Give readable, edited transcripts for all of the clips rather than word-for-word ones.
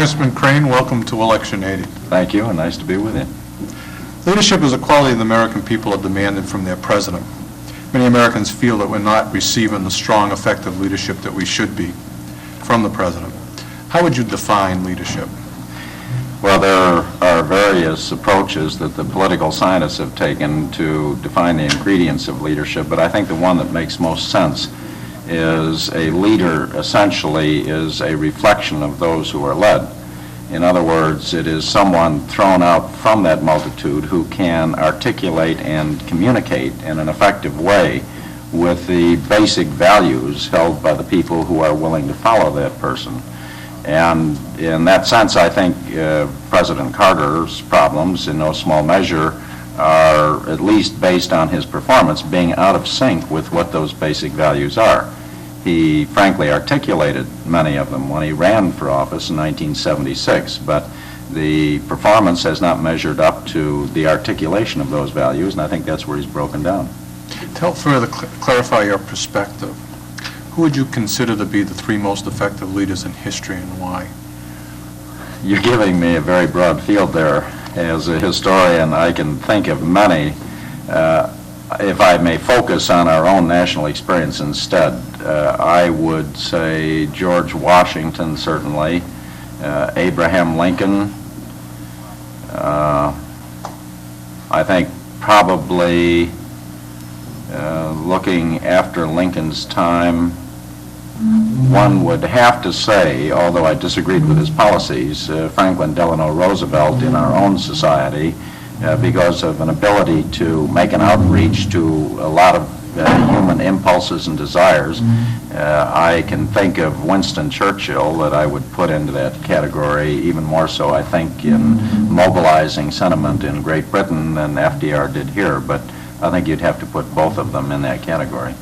Congressman Crane, welcome to Election 80. Thank you, and nice to be with you. Leadership is a quality the American people are demanding from their president. Many Americans feel that we're not receiving the strong, effective leadership that we should be from the president. How would you define leadership? Well, there are various approaches that the political scientists have taken to define the ingredients of leadership, but I think the one that makes most sense is a leader essentially is a reflection of those who are led. In other words, it is someone thrown out from that multitude who can articulate and communicate in an effective way with the basic values held by the people who are willing to follow that person. And in that sense, I think President Carter's problems, in no small measure, are at least based on his performance being out of sync with what those basic values are. He frankly articulated many of them when he ran for office in 1976, but the performance has not measured up to the articulation of those values, and I think that's where he's broken down. To help further clarify your perspective, who would you consider to be the three most effective leaders in history and why? You're giving me a very broad field there. As a historian, I can think of many. If I may focus on our own national experience instead, I would say George Washington, certainly, Abraham Lincoln. I think probably looking after Lincoln's time, one would have to say, although I disagreed with his policies, Franklin Delano Roosevelt in our own society, because of an ability to make an outreach to a lot of human impulses and desires. I can think of Winston Churchill that I would put into that category, even more so, I think, in mobilizing sentiment in Great Britain than FDR did here, but I think you'd have to put both of them in that category.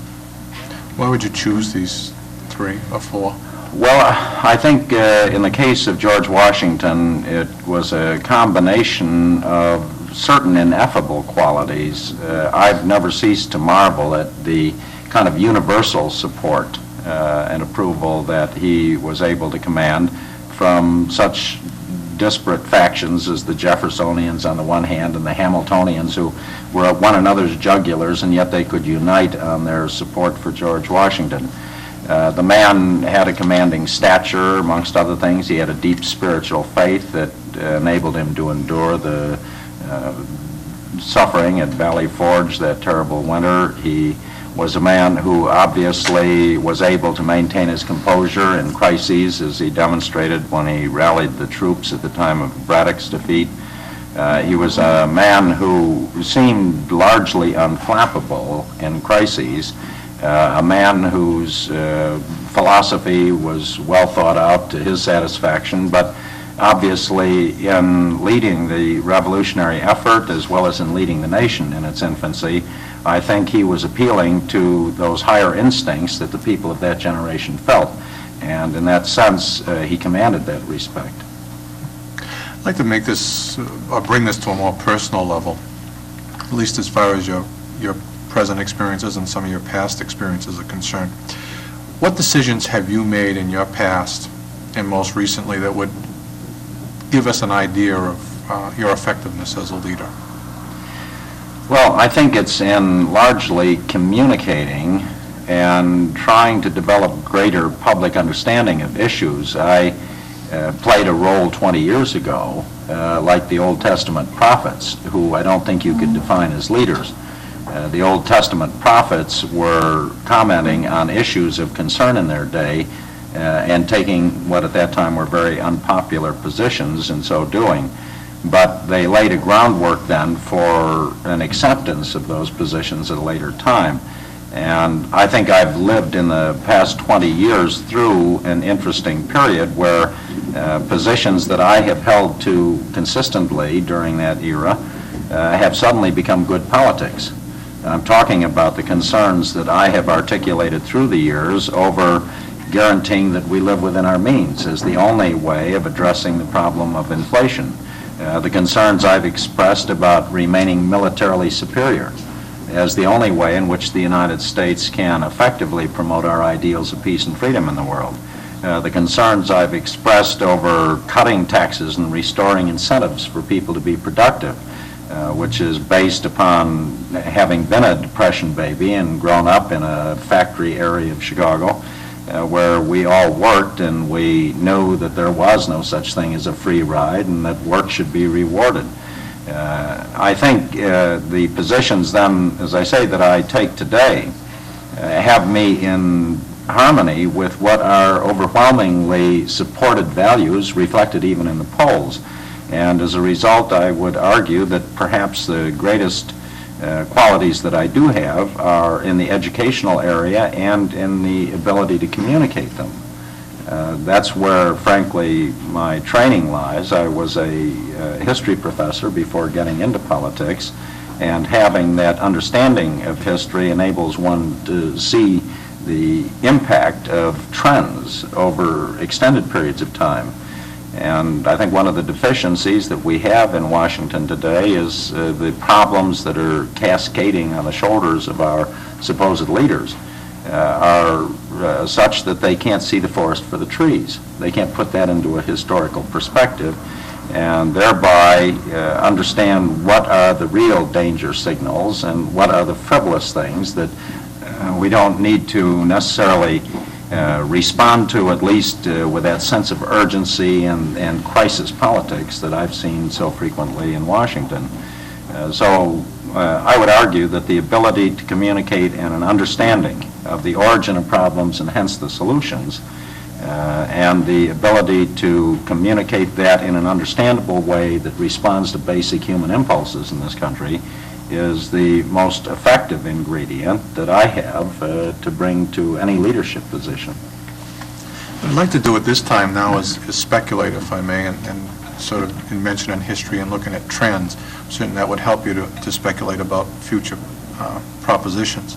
Why would you choose these three or four? Well, I think in the case of George Washington, it was a combination of certain ineffable qualities. I've never ceased to marvel at the kind of universal support and approval that he was able to command from such disparate factions as the Jeffersonians on the one hand and the Hamiltonians, who were at one another's jugulars, and yet they could unite on their support for George Washington. The man had a commanding stature, amongst other things. He had a deep spiritual faith that enabled him to endure the suffering at Valley Forge that terrible winter. He was a man who obviously was able to maintain his composure in crises, as he demonstrated when he rallied the troops at the time of Braddock's defeat. He was a man who seemed largely unflappable in crises, a man whose philosophy was well thought out to his satisfaction, but obviously in leading the revolutionary effort as well as in leading the nation in its infancy, I think he was appealing to those higher instincts that the people of that generation felt, and in that sense he commanded that respect. I'd like to make this, or bring this to a more personal level, at least as far as your present experiences and some of your past experiences are concerned. What decisions have you made in your past and most recently that would give us an idea of your effectiveness as a leader? Well, I think it's in largely communicating and trying to develop greater public understanding of issues. I played a role 20 years ago, like the Old Testament prophets, who I don't think you could define as leaders. The Old Testament prophets were commenting on issues of concern in their day and taking what at that time were very unpopular positions in so doing. But they laid a groundwork then for an acceptance of those positions at a later time. And I think I've lived in the past 20 years through an interesting period where positions that I have held to consistently during that era have suddenly become good politics. I'm talking about the concerns that I have articulated through the years over guaranteeing that we live within our means as the only way of addressing the problem of inflation. The concerns I've expressed about remaining militarily superior as the only way in which the United States can effectively promote our ideals of peace and freedom in the world. the concerns I've expressed over cutting taxes and restoring incentives for people to be productive, which is based upon having been a Depression baby and grown up in a factory area of Chicago, where we all worked and we knew that there was no such thing as a free ride and that work should be rewarded. I think the positions then, as I say, that I take today have me in harmony with what are overwhelmingly supported values reflected even in the polls. And as a result, I would argue that perhaps the greatest qualities that I do have are in the educational area and in the ability to communicate them. That's where, frankly, my training lies. I was a history professor before getting into politics, and having that understanding of history enables one to see the impact of trends over extended periods of time. And I think one of the deficiencies that we have in Washington today is the problems that are cascading on the shoulders of our supposed leaders are such that they can't see the forest for the trees. They can't put that into a historical perspective and thereby understand what are the real danger signals and what are the frivolous things that we don't need to necessarily respond to, at least with that sense of urgency and crisis politics that I've seen so frequently in Washington. So I would argue that the ability to communicate and an understanding of the origin of problems and hence the solutions, and the ability to communicate that in an understandable way that responds to basic human impulses in this country is the most effective ingredient that I have to bring to any leadership position. What I'd like to do at this time now is speculate, if I may, and sort of mention in history and looking at trends. Certainly that would help you to speculate about future propositions.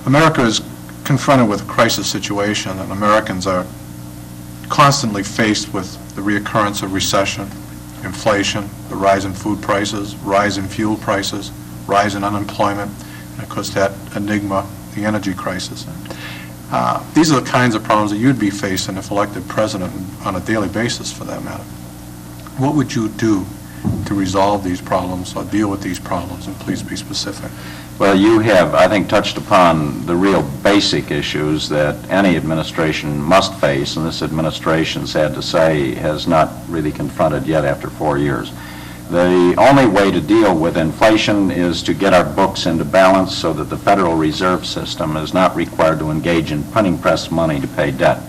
America is confronted with a crisis situation, and Americans are constantly faced with the reoccurrence of recession, inflation, the rise in food prices, rise in fuel prices, rise in unemployment, and of course that enigma, the energy crisis. These are the kinds of problems that you'd be facing if elected president on a daily basis, for that matter. What would you do to resolve these problems or deal with these problems? And please be specific. Well, you have, I think, touched upon the real basic issues that any administration must face, and this administration, sad to say, has not really confronted yet after 4 years. The only way to deal with inflation is to get our books into balance so that the Federal Reserve System is not required to engage in printing press money to pay debt.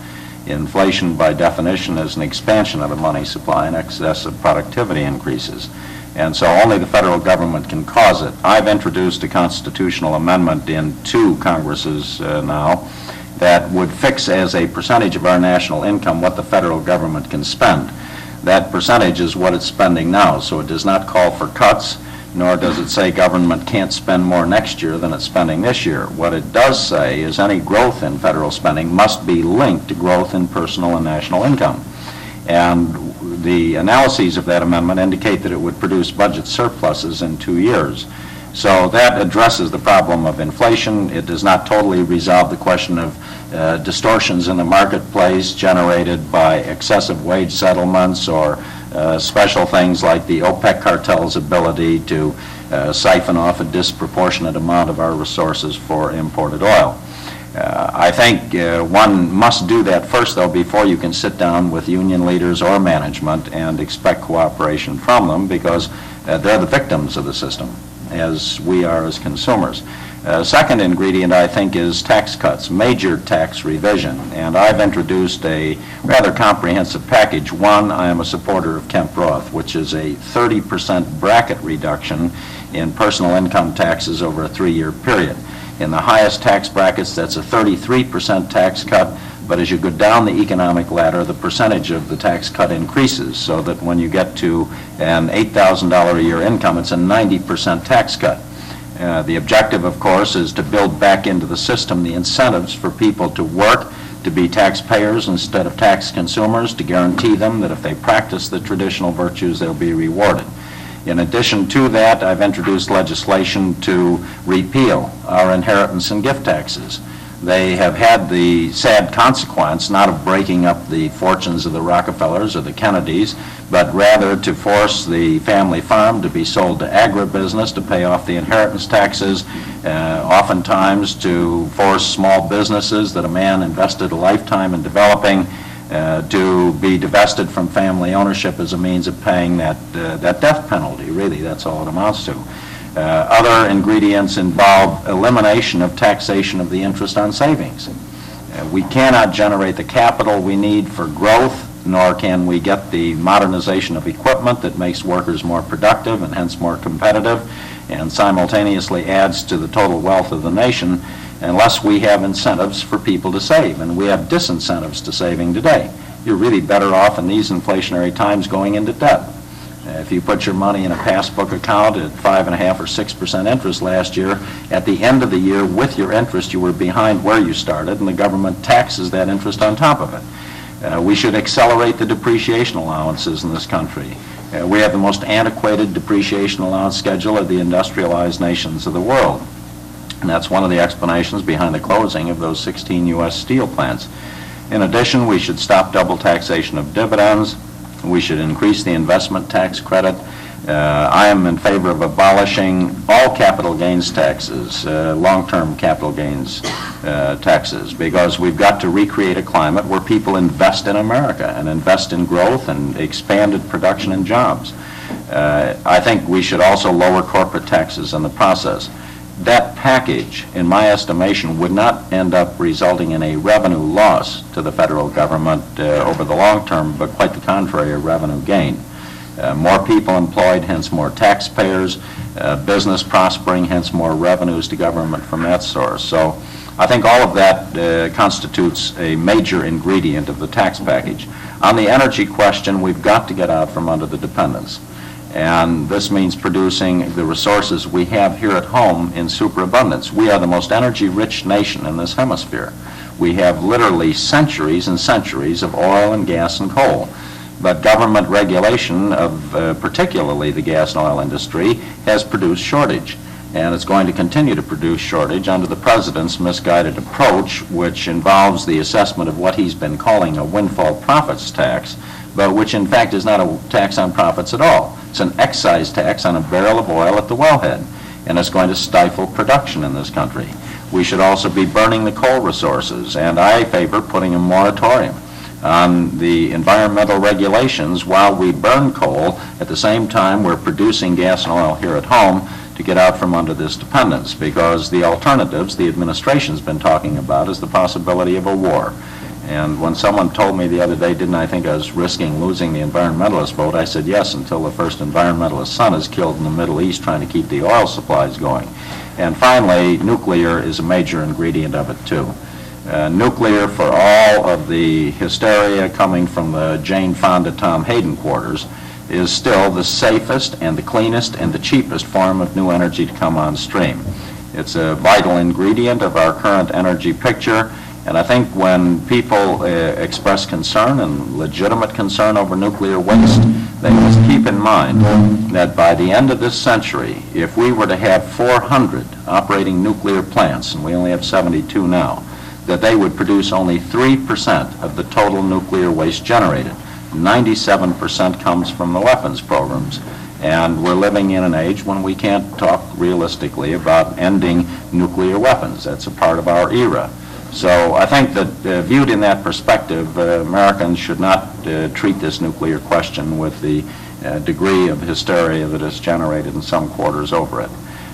Inflation, by definition, is an expansion of the money supply in excess of productivity increases. And so only the federal government can cause it. I've introduced a constitutional amendment in 2 Congresses now that would fix as a percentage of our national income what the federal government can spend. That percentage is what it's spending now, so it does not call for cuts, nor does it say government can't spend more next year than it's spending this year. What it does say is any growth in federal spending must be linked to growth in personal and national income. And the analyses of that amendment indicate that it would produce budget surpluses in 2 years. So that addresses the problem of inflation. It does not totally resolve the question of distortions in the marketplace generated by excessive wage settlements or special things like the OPEC cartel's ability to siphon off a disproportionate amount of our resources for imported oil. I think one must do that first, though, before you can sit down with union leaders or management and expect cooperation from them, because they're the victims of the system, as we are as consumers. Second ingredient, I think, is tax cuts, major tax revision, and I've introduced a rather comprehensive package. One, I am a supporter of Kemp Roth, which is a 30% bracket reduction in personal income taxes over a 3-year period. In the highest tax brackets, that's a 33% tax cut, but as you go down the economic ladder, the percentage of the tax cut increases, so that when you get to an $8,000 a year income, it's a 90% tax cut. The objective, of course, is to build back into the system the incentives for people to work, to be taxpayers instead of tax consumers, to guarantee them that if they practice the traditional virtues, they'll be rewarded. In addition to that, I've introduced legislation to repeal our inheritance and gift taxes. They have had the sad consequence not of breaking up the fortunes of the Rockefellers or the Kennedys, but rather to force the family farm to be sold to agribusiness to pay off the inheritance taxes, oftentimes to force small businesses that a man invested a lifetime in developing to be divested from family ownership as a means of paying that death penalty. Really, that's all it amounts to. Other ingredients involve elimination of taxation of the interest on savings. We cannot generate the capital we need for growth, nor can we get the modernization of equipment that makes workers more productive and hence more competitive and simultaneously adds to the total wealth of the nation unless we have incentives for people to save. And we have disincentives to saving today. You're really better off in these inflationary times going into debt. If you put your money in a passbook account at 5.5% or 6% interest last year, at the end of the year with your interest you were behind where you started, and the government taxes that interest on top of it. We should accelerate the depreciation allowances in this country. We have the most antiquated depreciation allowance schedule of the industrialized nations of the world. And that's one of the explanations behind the closing of those 16 U.S. steel plants. In addition, we should stop double taxation of dividends. We should increase the investment tax credit. I am in favor of abolishing all capital gains taxes, long-term capital gains taxes, because we've got to recreate a climate where people invest in America and invest in growth and expanded production and jobs. I think we should also lower corporate taxes in the process. That package, in my estimation, would not end up resulting in a revenue loss to the federal government over the long term, but quite the contrary, a revenue gain. More people employed, hence more taxpayers, business prospering, hence more revenues to government from that source. So I think all of that constitutes a major ingredient of the tax package. On the energy question, we've got to get out from under the dependence. And this means producing the resources we have here at home in superabundance. We are the most energy-rich nation in this hemisphere. We have literally centuries and centuries of oil and gas and coal. But government regulation of particularly the gas and oil industry has produced shortage. And it's going to continue to produce shortage under the president's misguided approach, which involves the assessment of what he's been calling a windfall profits tax, but which in fact is not a tax on profits at all. It's an excise tax on a barrel of oil at the wellhead, and it's going to stifle production in this country. We should also be burning the coal resources, and I favor putting a moratorium on the environmental regulations while we burn coal. At the same time, we're producing gas and oil here at home to get out from under this dependence, because the alternatives the administration's been talking about is the possibility of a war. And when someone told me the other day, didn't I think I was risking losing the environmentalist vote, I said yes, until the first environmentalist son is killed in the Middle East trying to keep the oil supplies going. And finally, nuclear is a major ingredient of it too. Nuclear, for all of the hysteria coming from the Jane Fonda, Tom Hayden quarters, is still the safest and the cleanest and the cheapest form of new energy to come on stream. It's a vital ingredient of our current energy picture. And I think when people express concern and legitimate concern over nuclear waste, they must keep in mind that by the end of this century, if we were to have 400 operating nuclear plants, and we only have 72 now, that they would produce only 3% of the total nuclear waste generated. 97% comes from the weapons programs. And we're living in an age when we can't talk realistically about ending nuclear weapons. That's a part of our era. So I think that viewed in that perspective, Americans should not treat this nuclear question with the degree of hysteria that is generated in some quarters over it.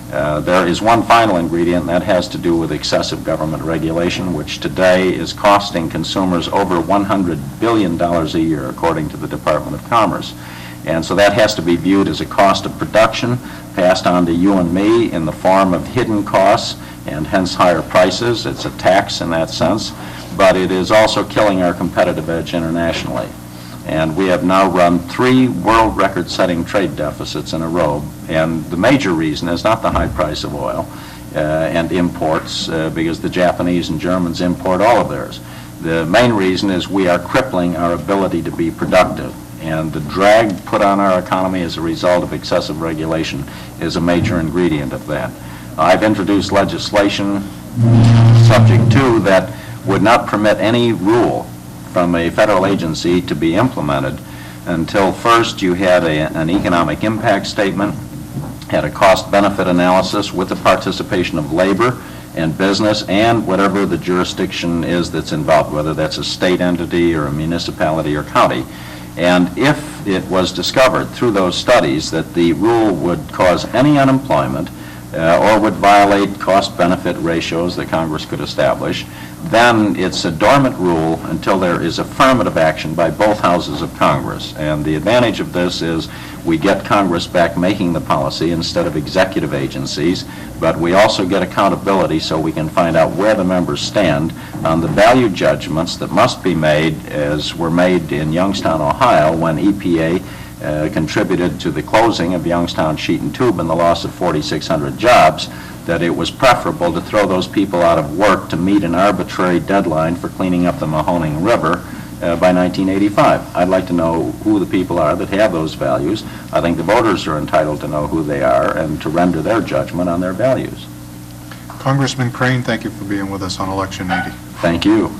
There is one final ingredient, and that has to do with excessive government regulation, which today is costing consumers over $100 billion a year, according to the Department of Commerce. And so that has to be viewed as a cost of production, passed on to you and me in the form of hidden costs, and hence higher prices. It's a tax in that sense, but it is also killing our competitive edge internationally. And we have now run 3 world record-setting trade deficits in a row, and the major reason is not the high price of oil and imports, because the Japanese and Germans import all of theirs. The main reason is we are crippling our ability to be productive, and the drag put on our economy as a result of excessive regulation is a major ingredient of that. I've introduced legislation subject to that would not permit any rule from a federal agency to be implemented until first you had an economic impact statement, had a cost-benefit analysis with the participation of labor and business and whatever the jurisdiction is that's involved, whether that's a state entity or a municipality or county. And if it was discovered through those studies that the rule would cause any unemployment or would violate cost-benefit ratios that Congress could establish, then it's a dormant rule until there is affirmative action by both houses of Congress. And the advantage of this is we get Congress back making the policy instead of executive agencies, but we also get accountability so we can find out where the members stand on the value judgments that must be made, as were made in Youngstown, Ohio, when EPA contributed to the closing of Youngstown Sheet and Tube and the loss of 4,600 jobs, that it was preferable to throw those people out of work to meet an arbitrary deadline for cleaning up the Mahoning River by 1985. I'd like to know who the people are that have those values. I think the voters are entitled to know who they are and to render their judgment on their values. Congressman Crane, thank you for being with us on Election 80. Thank you.